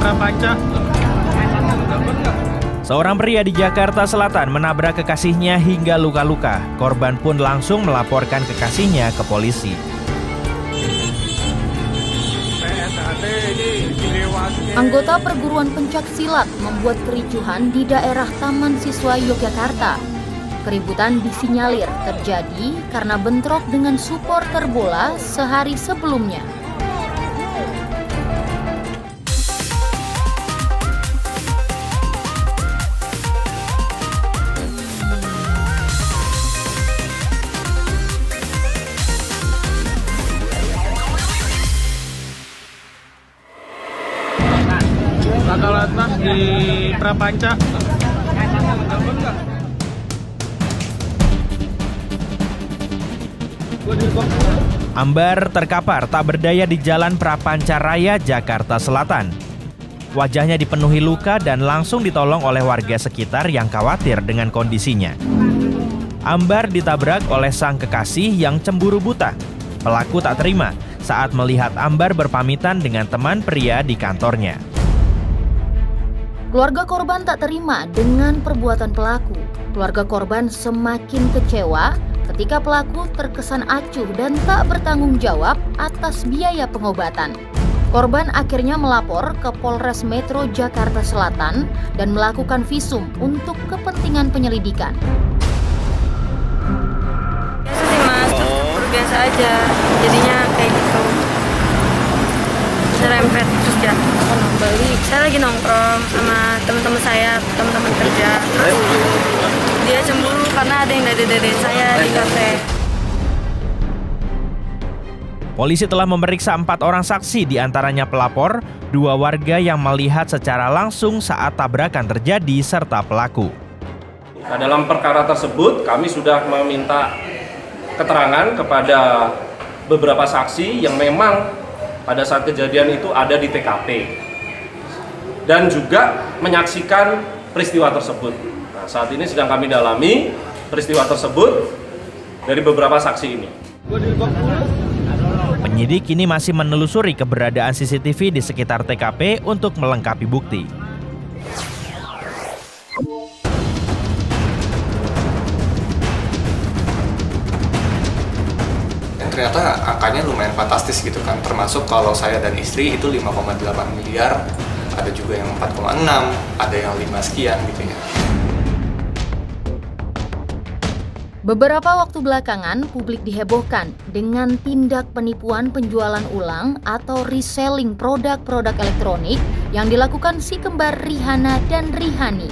Prapanca. Seorang pria di Jakarta Selatan menabrak kekasihnya hingga luka-luka. Korban pun langsung melaporkan kekasihnya ke polisi. Anggota perguruan pencak silat membuat kericuhan di daerah Taman Siswa Yogyakarta. Keributan disinyalir terjadi karena bentrok dengan supporter bola sehari sebelumnya. Bakalan mas di Prapanca. Ambar terkapar tak berdaya di Jalan Prapanca Raya, Jakarta Selatan. Wajahnya dipenuhi luka dan langsung ditolong oleh warga sekitar yang khawatir dengan kondisinya. Ambar ditabrak oleh sang kekasih yang cemburu buta. Pelaku tak terima saat melihat Ambar berpamitan dengan teman pria di kantornya. Keluarga korban tak terima dengan perbuatan pelaku. Keluarga korban semakin kecewa ketika pelaku terkesan acuh dan tak bertanggung jawab atas biaya pengobatan. Korban akhirnya melapor ke Polres Metro Jakarta Selatan dan melakukan visum untuk kepentingan penyelidikan. Biasa sih mas, biasa aja, jadinya kayak gitu. Serempet terus jatuh. Saya lagi nongkrong sama teman-teman saya, teman-teman kerja. Terus dia cemburu karena ada yang dede saya di kafe. Polisi telah memeriksa 4 orang saksi, diantaranya pelapor, 2 warga yang melihat secara langsung saat tabrakan terjadi, serta pelaku. Nah, dalam perkara tersebut kami sudah meminta keterangan kepada beberapa saksi yang memang pada saat kejadian itu ada di TKP dan juga menyaksikan peristiwa tersebut. Nah, saat ini sedang kami dalami peristiwa tersebut dari beberapa saksi ini. Penyidik kini masih menelusuri keberadaan CCTV di sekitar TKP untuk melengkapi bukti. Ternyata angkanya lumayan fantastis gitu kan, termasuk kalau saya dan istri itu 5,8 miliar, ada juga yang 4,6, ada yang 5 sekian gitu ya. Beberapa waktu belakangan, publik dihebohkan dengan tindak penipuan penjualan ulang atau reselling produk-produk elektronik yang dilakukan si kembar Rihanna dan Rihani.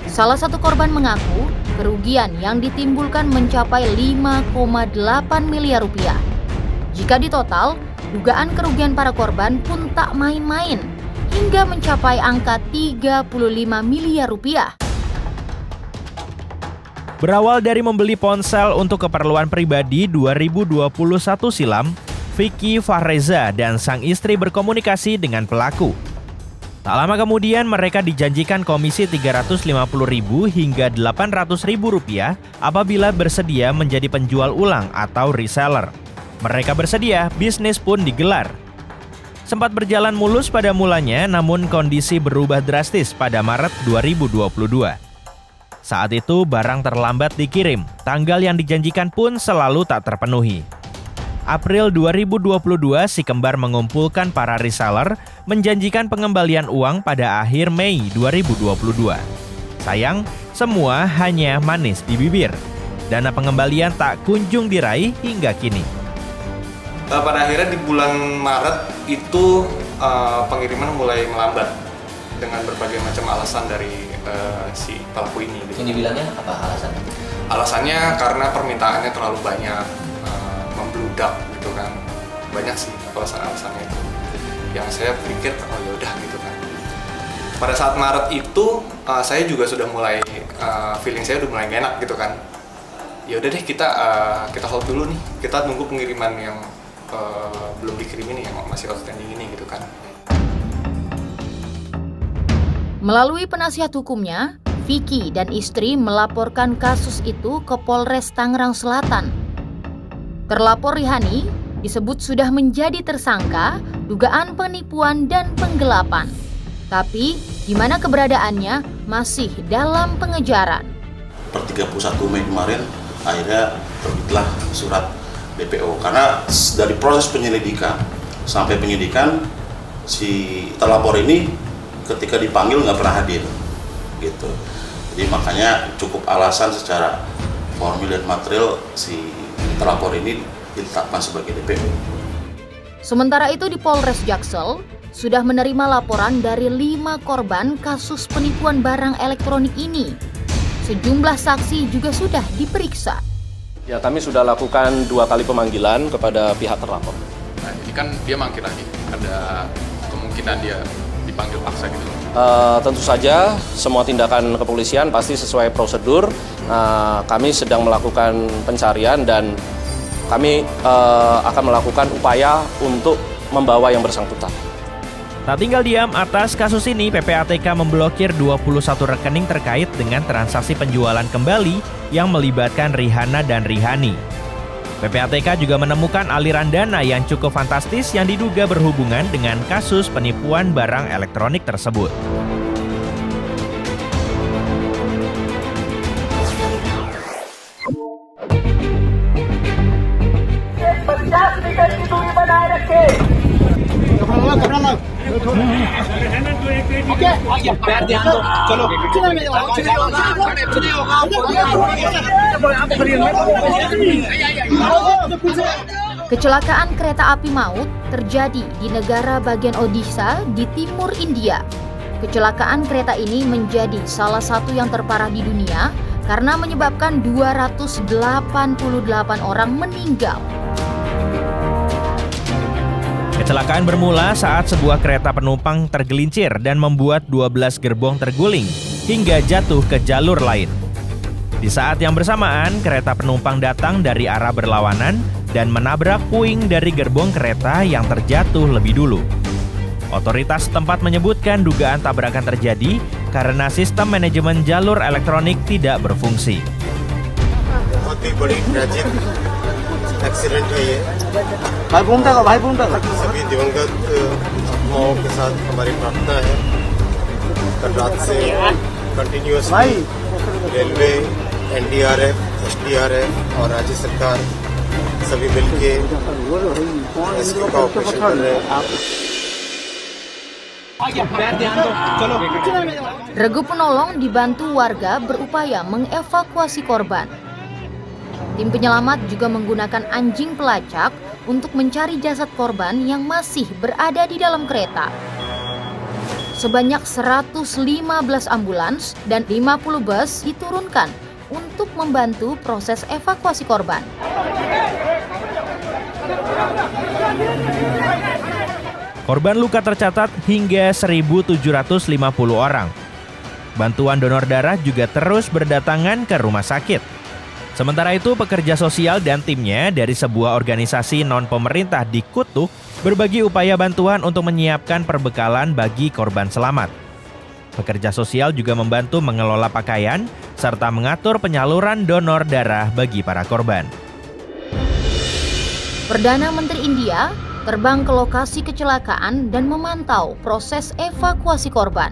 Salah satu korban mengaku kerugian yang ditimbulkan mencapai 5,8 miliar rupiah. Jika ditotal, dugaan kerugian para korban pun tak main-main, hingga mencapai angka 35 miliar rupiah. Berawal dari membeli ponsel untuk keperluan pribadi 2021 silam, Vicky Fahreza dan sang istri berkomunikasi dengan pelaku. Tak lama kemudian mereka dijanjikan komisi Rp350.000 hingga Rp800.000 apabila bersedia menjadi penjual ulang atau reseller. Mereka bersedia, bisnis pun digelar. Sempat berjalan mulus pada mulanya, namun kondisi berubah drastis pada Maret 2022. Saat itu barang terlambat dikirim, tanggal yang dijanjikan pun selalu tak terpenuhi. April 2022, si kembar mengumpulkan para reseller, menjanjikan pengembalian uang pada akhir Mei 2022. Sayang, semua hanya manis di bibir. Dana pengembalian tak kunjung diraih hingga kini. Pada akhirnya di bulan Maret itu pengiriman mulai melambat dengan berbagai macam alasan dari si pelaku ini. Ini bilangnya apa alasannya? Alasannya karena permintaannya terlalu banyak, membludak gitu kan. Banyak sih alasan-alasannya itu. Yang saya pikir oh yaudah gitu kan. Pada saat Maret itu saya juga sudah mulai feeling saya udah mulai gak enak gitu kan. Ya udah deh kita hold dulu nih. Kita nunggu pengiriman yang belum dikirim ini, yang masih outstanding ini gitu kan. Melalui penasihat hukumnya, Vicky dan istri melaporkan kasus itu ke Polres Tangerang Selatan. Terlapor Rihani disebut sudah menjadi tersangka dugaan penipuan dan penggelapan. Tapi di mana keberadaannya masih dalam pengejaran. Per 31 Mei kemarin akhirnya terbitlah surat DPO karena dari proses penyelidikan sampai penyidikan si terlapor ini ketika dipanggil nggak pernah hadir gitu. Jadi makanya cukup alasan secara formil dan material si terlapor ini ditetapkan sebagai DPO. Sementara itu di Polres Jaksel sudah menerima laporan dari 5 korban kasus penipuan barang elektronik ini. Sejumlah saksi juga sudah diperiksa. Ya, kami sudah lakukan 2 kali pemanggilan kepada pihak terlapor. Nah, ini kan dia mangkir lagi, ada kemungkinan dia dipanggil paksa gitu. Tentu saja semua tindakan kepolisian pasti sesuai prosedur. Kami sedang melakukan pencarian dan kami akan melakukan upaya untuk membawa yang bersangkutan. Tak tinggal diam atas kasus ini, PPATK memblokir 21 rekening terkait dengan transaksi penjualan kembali yang melibatkan Rihana dan Rihani. PPATK juga menemukan aliran dana yang cukup fantastis yang diduga berhubungan dengan kasus penipuan barang elektronik tersebut. Kecelakaan kereta api maut terjadi di negara bagian Odisha di timur India. Kecelakaan kereta ini menjadi salah satu yang terparah di dunia karena menyebabkan 288 orang meninggal. Kecelakaan bermula saat sebuah kereta penumpang tergelincir dan membuat 12 gerbong terguling hingga jatuh ke jalur lain. Di saat yang bersamaan, kereta penumpang datang dari arah berlawanan dan menabrak puing dari gerbong kereta yang terjatuh lebih dulu. Otoritas setempat menyebutkan dugaan tabrakan terjadi karena sistem manajemen jalur elektronik tidak berfungsi. Accident है ये सभी दिवंगत आत्माओं के साथ हमारी प्रार्थना है। कल रात से कंटिन्यूअसली रेलवे, एनडीआरएफ, एसडीआरएफ और राज्य सरकार सभी मिलके रेस्क्यू का ऑपरेशन कर रहे हैं। Regu penolong dibantu warga berupaya mengevakuasi korban. Tim penyelamat juga menggunakan anjing pelacak untuk mencari jasad korban yang masih berada di dalam kereta. Sebanyak 115 ambulans dan 50 bus diturunkan untuk membantu proses evakuasi korban. Korban luka tercatat hingga 1.750 orang. Bantuan donor darah juga terus berdatangan ke rumah sakit. Sementara itu, pekerja sosial dan timnya dari sebuah organisasi non-pemerintah di Kutuk berbagi upaya bantuan untuk menyiapkan perbekalan bagi korban selamat. Pekerja sosial juga membantu mengelola pakaian serta mengatur penyaluran donor darah bagi para korban. Perdana Menteri India terbang ke lokasi kecelakaan dan memantau proses evakuasi korban.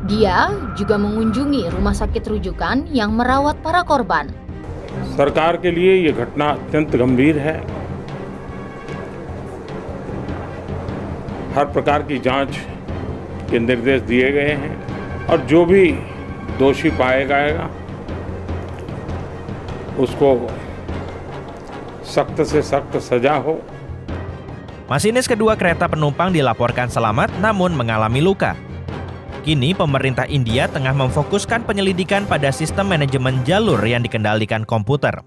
Dia juga mengunjungi rumah sakit rujukan yang merawat para korban. सरकार के लिए ये घटना अत्यंत गंभीर है। हर प्रकार की जांच के निर्देश दिए गए हैं और जो भी दोषी पाया जाएगा उसको सख्त से सख्त सजा हो। Masinis kedua kereta penumpang dilaporkan selamat namun mengalami luka. Kini pemerintah India tengah memfokuskan penyelidikan pada sistem manajemen jalur yang dikendalikan komputer.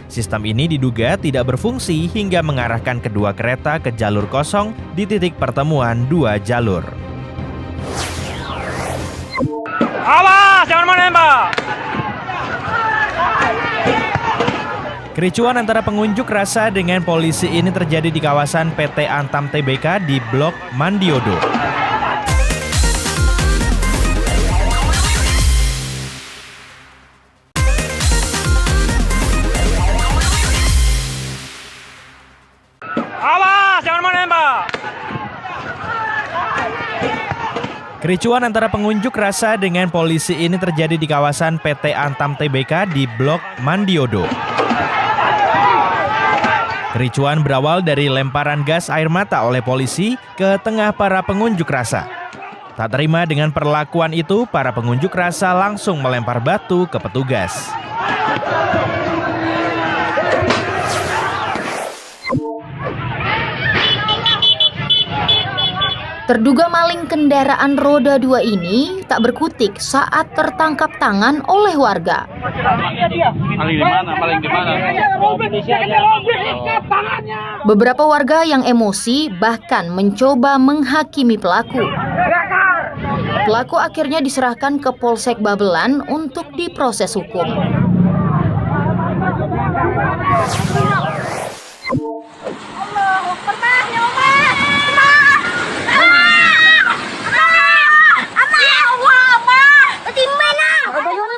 Sistem ini diduga tidak berfungsi hingga mengarahkan kedua kereta ke jalur kosong di titik pertemuan 2 jalur. Awas, jangan menembak! Kericuan antara pengunjuk rasa dengan polisi ini terjadi di kawasan PT Antam Tbk di Blok Mandiodo. Kericuan antara pengunjuk rasa dengan polisi ini terjadi di kawasan PT Antam Tbk di Blok Mandiodo. Kericuan berawal dari lemparan gas air mata oleh polisi ke tengah para pengunjuk rasa. Tak terima dengan perlakuan itu, para pengunjuk rasa langsung melempar batu ke petugas. Terduga maling kendaraan roda 2 ini tak berkutik saat tertangkap tangan oleh warga. Beberapa warga yang emosi bahkan mencoba menghakimi pelaku. Pelaku akhirnya diserahkan ke Polsek Babelan untuk diproses hukum.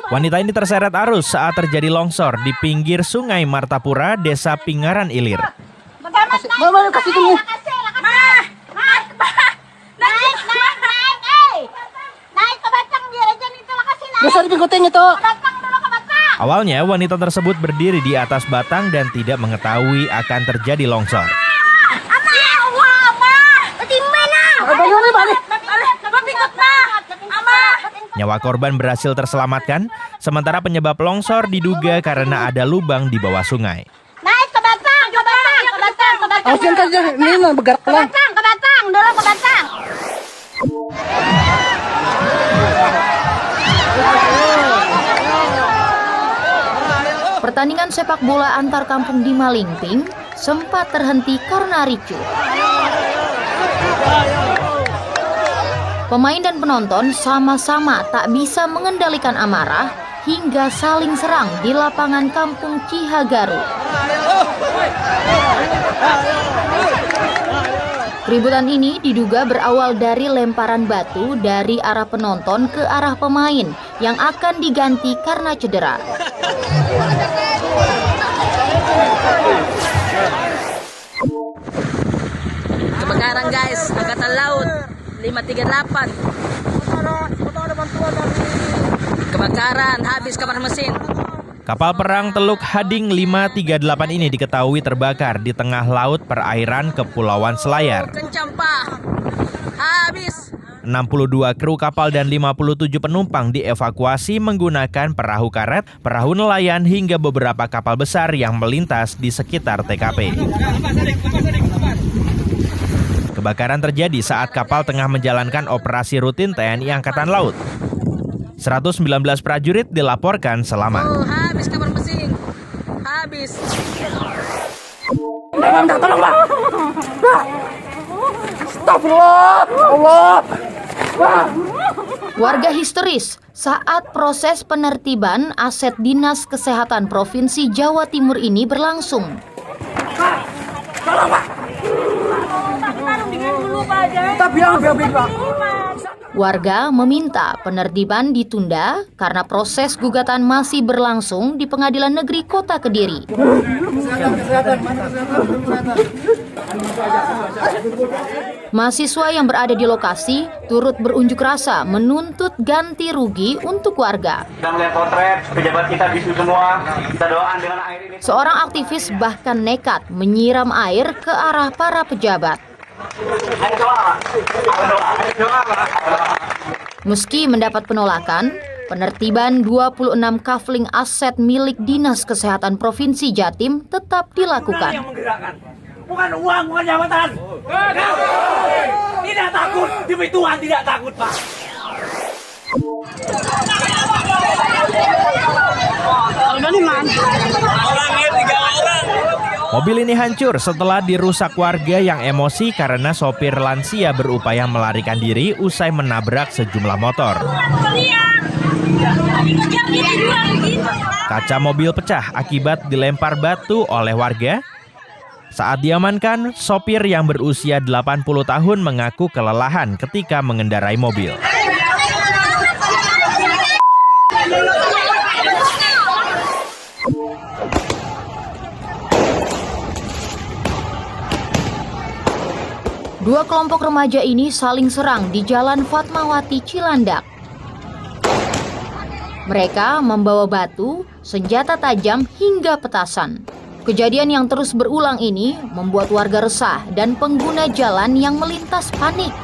Wanita ini terseret arus saat terjadi longsor di pinggir Sungai Martapura, Desa Pingaran Ilir. Awalnya wanita tersebut berdiri di atas batang dan tidak mengetahui akan terjadi longsor. Nyawa korban berhasil terselamatkan, sementara penyebab longsor diduga karena ada lubang di bawah sungai. Naik ke batang, ke batang, ke batang, ke batang. Awas saja, ini bergerak pelan. Ke batang, dulu ke batang. Pertandingan sepak bola antar kampung di Malingping sempat terhenti karena ricuh. Pemain dan penonton sama-sama tak bisa mengendalikan amarah hingga saling serang di lapangan kampung Cihagaru. Keributan ini diduga berawal dari lemparan batu dari arah penonton ke arah pemain yang akan diganti karena cedera. Kebakaran guys, Angkatan Laut 538. Kebakaran, habis kamar mesin. Kapal perang Teluk Hading 538 ini diketahui terbakar di tengah laut perairan Kepulauan Selayar. Kencang pak, habis. 62 kru kapal dan 57 penumpang dievakuasi menggunakan perahu karet, perahu nelayan hingga beberapa kapal besar yang melintas di sekitar TKP. Kebakaran terjadi saat kapal tengah menjalankan operasi rutin TNI Angkatan Laut. 119 prajurit dilaporkan selamat. Oh, habis kamar mesin. Habis. Tolong, Pak. Astagfirullah. Allah. Warga histeris saat proses penertiban aset Dinas Kesehatan Provinsi Jawa Timur ini berlangsung. Tolong, Pak. Kita bilang baik-baik, Pak. Warga meminta penertiban ditunda karena proses gugatan masih berlangsung di Pengadilan Negeri Kota Kediri. Mahasiswa yang berada di lokasi turut berunjuk rasa menuntut ganti rugi untuk warga. Kita melihat potret pejabat kita bisu semua. Kita doakan dengan air ini. Seorang aktivis bahkan nekat menyiram air ke arah para pejabat. Meski mendapat penolakan, penertiban 26 kafling aset milik Dinas Kesehatan Provinsi Jatim tetap dilakukan. Bukan uang, bukan jabatan. Tidak takut, demi Tuhan tidak takut, Pak. Mobil ini hancur setelah dirusak warga yang emosi karena sopir lansia berupaya melarikan diri usai menabrak sejumlah motor. Kaca mobil pecah akibat dilempar batu oleh warga. Saat diamankan, sopir yang berusia 80 tahun mengaku kelelahan ketika mengendarai mobil. Dua kelompok remaja ini saling serang di Jalan Fatmawati Cilandak. Mereka membawa batu, senjata tajam hingga petasan. Kejadian yang terus berulang ini membuat warga resah dan pengguna jalan yang melintas panik.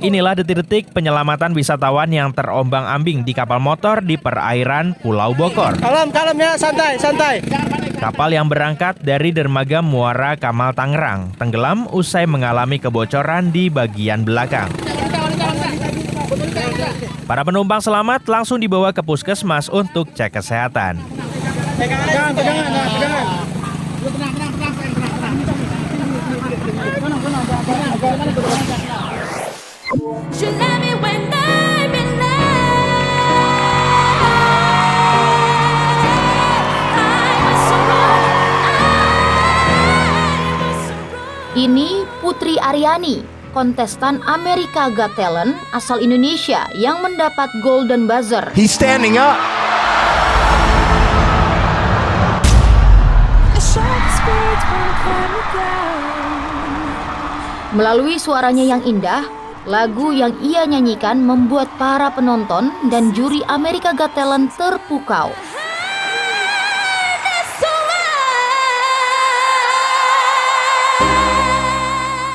Inilah detik-detik penyelamatan wisatawan yang terombang-ambing di kapal motor di perairan Pulau Bokor. Kalem ya, santai. Kapal yang berangkat dari dermaga Muara Kamal Tangerang tenggelam usai mengalami kebocoran di bagian belakang. Para penumpang selamat langsung dibawa ke puskesmas untuk cek kesehatan. Pegangan. Ini Putri Aryani, kontestan America Got Talent asal Indonesia yang mendapat Golden Buzzer. He's standing up. Melalui suaranya yang indah, lagu yang ia nyanyikan membuat para penonton dan juri America Got Talent terpukau.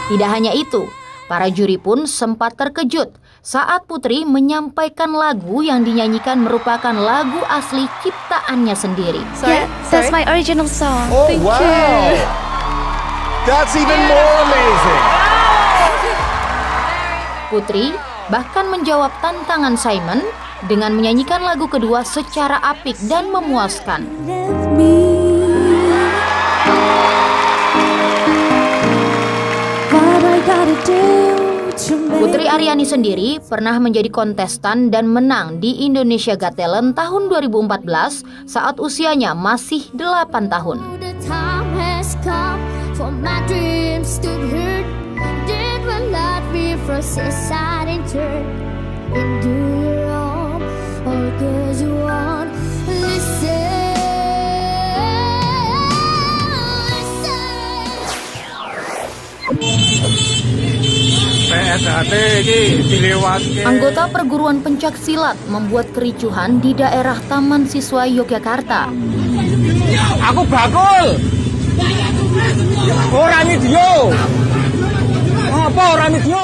Tidak hanya itu, para juri pun sempat terkejut saat Putri menyampaikan lagu yang dinyanyikan merupakan lagu asli ciptaannya sendiri. That's my original song. Oh, wow. That's even more amazing. Putri bahkan menjawab tantangan Simon dengan menyanyikan lagu kedua secara apik dan memuaskan. Putri Aryani sendiri pernah menjadi kontestan dan menang di Indonesia Got Talent tahun 2014 saat usianya masih 8 tahun. Anggota perguruan pencak silat membuat kericuhan di daerah Taman Siswa Yogyakarta. Aku bakul. Orang itu. Apa orang itu?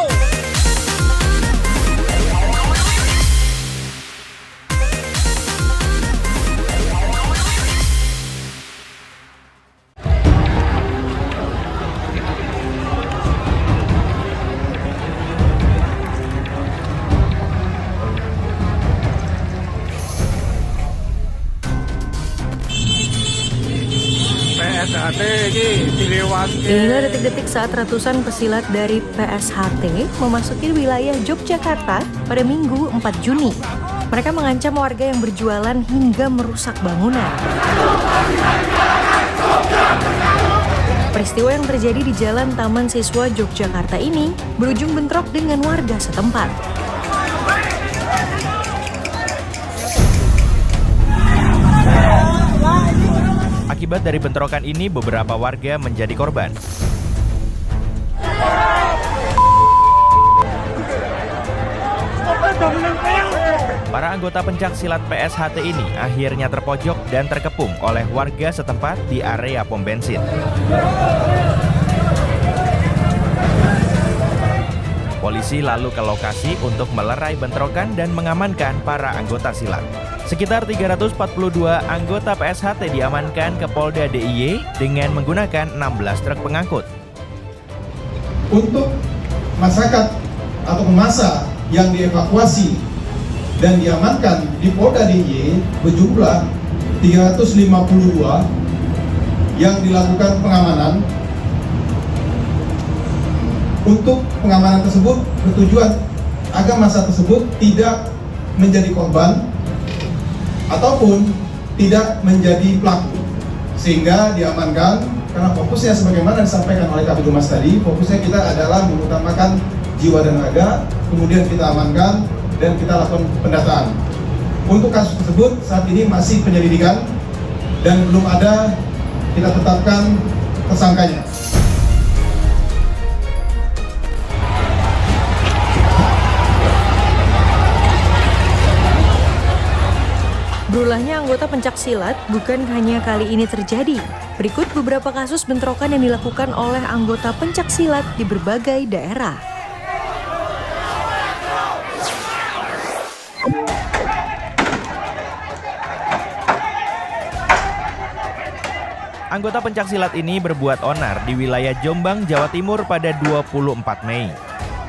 Inilah detik-detik saat ratusan pesilat dari PSHT memasuki wilayah Yogyakarta pada Minggu 4 Juni. Mereka mengancam warga yang berjualan hingga merusak bangunan. Peristiwa yang terjadi di Jalan Taman Siswa Yogyakarta ini berujung bentrok dengan warga setempat. Akibat dari bentrokan ini, beberapa warga menjadi korban. Para anggota pencak silat PSHT ini akhirnya terpojok dan terkepung oleh warga setempat di area pom bensin. Polisi lalu ke lokasi untuk melerai bentrokan dan mengamankan para anggota silat. Sekitar 342 anggota PSHT diamankan ke Polda DIY dengan menggunakan 16 truk pengangkut. Untuk masyarakat atau massa yang dievakuasi dan diamankan di Polda DIY berjumlah 352 yang dilakukan pengamanan. Untuk pengamanan tersebut bertujuan agar massa tersebut tidak menjadi korban ataupun tidak menjadi pelaku, sehingga diamankan karena fokusnya sebagaimana disampaikan oleh Kabid Humas tadi, fokusnya kita adalah mengutamakan jiwa dan raga, kemudian kita amankan dan kita lakukan pendataan. Untuk kasus tersebut saat ini masih penyelidikan dan belum ada kita tetapkan tersangkanya. Berulahnya anggota pencaksilat bukan hanya kali ini terjadi. Berikut beberapa kasus bentrokan yang dilakukan oleh anggota pencaksilat di berbagai daerah. Anggota pencaksilat ini berbuat onar di wilayah Jombang, Jawa Timur pada 24 Mei.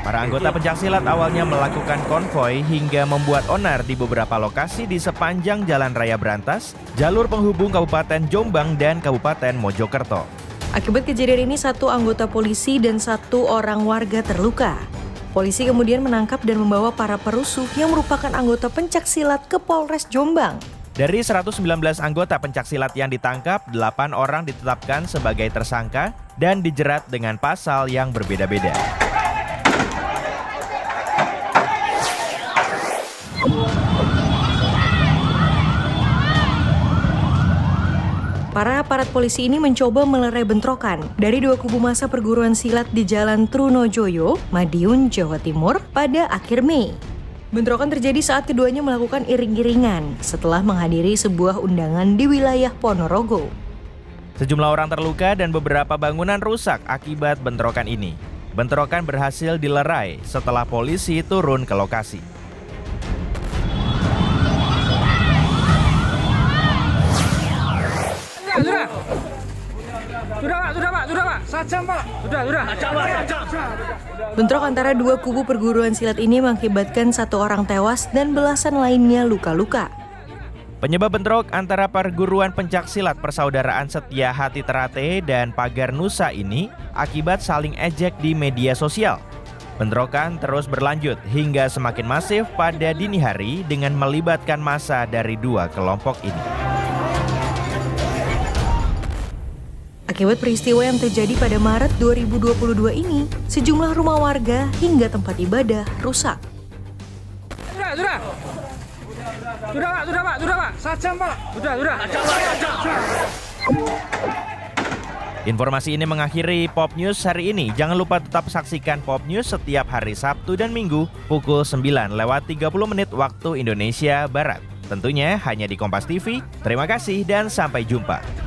Para anggota pencaksilat awalnya melakukan konvoi hingga membuat onar di beberapa lokasi di sepanjang Jalan Raya Brantas, jalur penghubung Kabupaten Jombang dan Kabupaten Mojokerto. Akibat kejadian ini, 1 anggota polisi dan 1 orang warga terluka. Polisi kemudian menangkap dan membawa para perusuh yang merupakan anggota pencaksilat ke Polres Jombang. Dari 119 anggota pencaksilat yang ditangkap, 8 orang ditetapkan sebagai tersangka dan dijerat dengan pasal yang berbeda-beda. Para aparat polisi ini mencoba melerai bentrokan dari 2 kubu massa perguruan silat di Jalan Trunojoyo, Madiun, Jawa Timur pada akhir Mei. Bentrokan terjadi saat keduanya melakukan iring-iringan setelah menghadiri sebuah undangan di wilayah Ponorogo. Sejumlah orang terluka dan beberapa bangunan rusak akibat bentrokan ini. Bentrokan berhasil dilerai setelah polisi turun ke lokasi. Sudah Pak. Sajam Pak. Sudah. Bentrok antara 2 kubu perguruan silat ini mengakibatkan 1 orang tewas dan belasan lainnya luka-luka. Penyebab bentrok antara perguruan pencaksilat Persaudaraan Setia Hati Terate dan Pagar Nusa ini akibat saling ejek di media sosial. Bentrokan terus berlanjut hingga semakin masif pada dini hari dengan melibatkan massa dari 2 kelompok ini. Akibat peristiwa yang terjadi pada Maret 2022 ini, sejumlah rumah warga hingga tempat ibadah rusak. Sudah Pak. Sajam Pak. Sudah. Informasi ini mengakhiri Pop News hari ini. Jangan lupa tetap saksikan Pop News setiap hari Sabtu dan Minggu pukul 9:30 waktu Indonesia Barat. Tentunya hanya di Kompas TV. Terima kasih dan sampai jumpa.